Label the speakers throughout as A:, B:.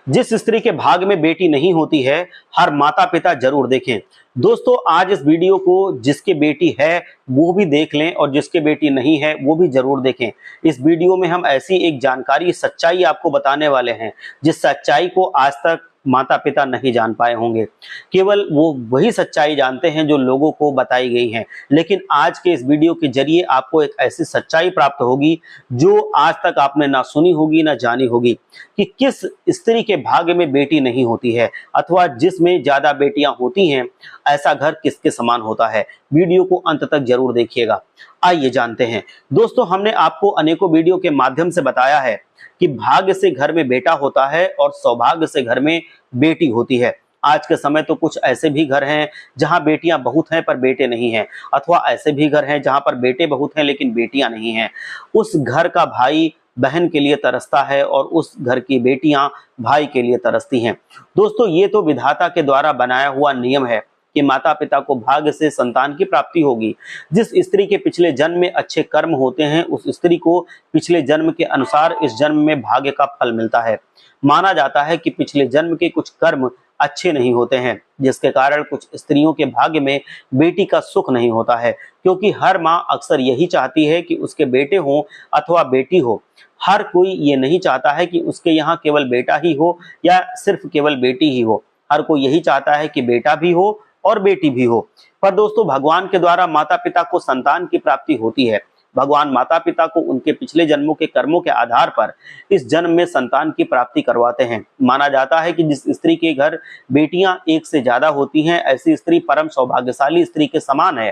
A: जिस स्त्री के भाग में बेटी नहीं होती है, हर माता पिता जरूर देखें। दोस्तों, आज इस वीडियो को जिसके बेटी है वो भी देख लें और जिसके बेटी नहीं है वो भी जरूर देखें। इस वीडियो में हम ऐसी एक जानकारी, सच्चाई आपको बताने वाले हैं जिस सच्चाई को आज तक माता पिता नहीं जान पाए होंगे। केवल वो वही सच्चाई जानते हैं जो लोगों को बताई गई है। लेकिन आज के इस वीडियो के जरिए आपको एक ऐसी सच्चाई प्राप्त होगी जो आज तक आपने ना सुनी होगी ना जानी होगी, कि किस स्त्री के भाग्य में बेटी नहीं होती है अथवा जिसमें ज्यादा बेटियां होती हैं, ऐसा घर किसके समान होता है। वीडियो को अंत तक जरूर देखिएगा। आइए जानते हैं। दोस्तों, हमने आपको अनेकों वीडियो के माध्यम से बताया है कि भाग्य से घर में बेटा होता है और सौभाग्य से घर में बेटी होती है। आज के समय तो कुछ ऐसे भी घर हैं जहां बेटियां बहुत हैं पर बेटे नहीं हैं, अथवा ऐसे भी घर हैं जहां पर बेटे बहुत हैं लेकिन बेटियां नहीं हैं। उस घर का भाई बहन के लिए तरसता है और उस घर की बेटियां भाई के लिए तरसती हैं। दोस्तों, ये तो विधाता के द्वारा बनाया हुआ नियम है कि माता पिता को भाग्य से संतान की प्राप्ति होगी। जिस स्त्री के पिछले जन्म में अच्छे कर्म होते हैं उस स्त्री को पिछले जन्म के अनुसार इस जन्म में भाग्य का फल मिलता है। माना जाता है कि पिछले जन्म के कुछ कर्म अच्छे नहीं होते हैं, जिसके कारण कुछ स्त्रियों के भाग्य में बेटी का सुख नहीं होता है, क्योंकि हर माँ अक्सर यही चाहती है कि उसके बेटे हो अथवा बेटी हो। हर कोई ये नहीं चाहता है कि उसके यहाँ केवल बेटा ही हो या सिर्फ केवल बेटी ही हो। हर कोई यही चाहता है कि बेटा भी हो और बेटी भी हो। पर दोस्तों, भगवान के द्वारा माता पिता को संतान की प्राप्ति होती है। भगवान माता पिता को उनके पिछले जन्मों के कर्मों के आधार पर इस जन्म में संतान की प्राप्ति करवाते हैं। माना जाता है कि जिस स्त्री के घर बेटियां एक से ज्यादा होती हैं, ऐसी स्त्री परम सौभाग्यशाली स्त्री के समान है,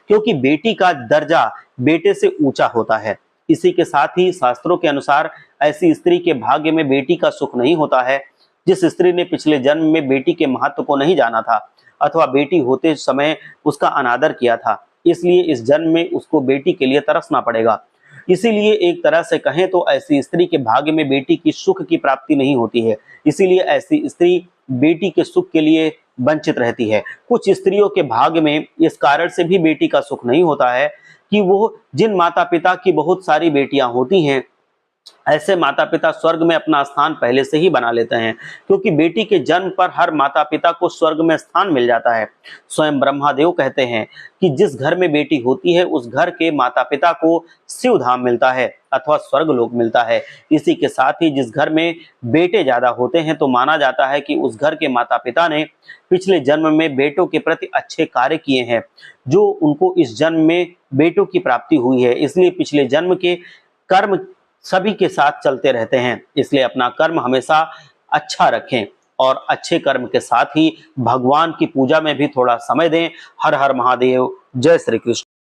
A: क्योंकि बेटी का दर्जा बेटे से ऊंचा होता है। इसी के साथ ही शास्त्रों के अनुसार ऐसी स्त्री के भाग्य में बेटी का सुख नहीं होता है जिस स्त्री ने पिछले जन्म में बेटी के महत्व को नहीं जाना था अथवा बेटी होते समय उसका अनादर किया था। इसलिए इस जन्म में उसको बेटी के लिए तरसना पड़ेगा। इसीलिए एक तरह से कहें तो ऐसी स्त्री के भाग्य में बेटी की सुख की प्राप्ति नहीं होती है। इसीलिए ऐसी स्त्री बेटी के सुख के लिए वंचित रहती है। कुछ स्त्रियों के भाग्य में इस कारण से भी बेटी का सुख नहीं होता है कि वो जिन माता पिता की बहुत सारी बेटियां होती हैं, ऐसे माता पिता स्वर्ग में अपना स्थान पहले से ही बना लेते हैं, क्योंकि बेटी के जन्म पर हर माता पिता को स्वर्ग में स्थान मिल जाता है। स्वयं ब्रह्मादेव कहते हैं कि जिस घर में बेटी होती है उस घर के माता पिता को शिव धाम मिलता है अथवा स्वर्ग लोक मिलता है। इसी के साथ ही जिस घर में बेटे ज्यादा होते हैं तो माना जाता है कि उस घर के माता पिता ने पिछले जन्म में बेटों के प्रति अच्छे कार्य किए हैं, जो उनको इस जन्म में बेटों की प्राप्ति हुई है। इसलिए पिछले जन्म के कर्म सभी के साथ चलते रहते हैं। इसलिए अपना कर्म हमेशा अच्छा रखें और अच्छे कर्म के साथ ही भगवान की पूजा में भी थोड़ा समय दें। हर हर महादेव। जय श्री कृष्ण।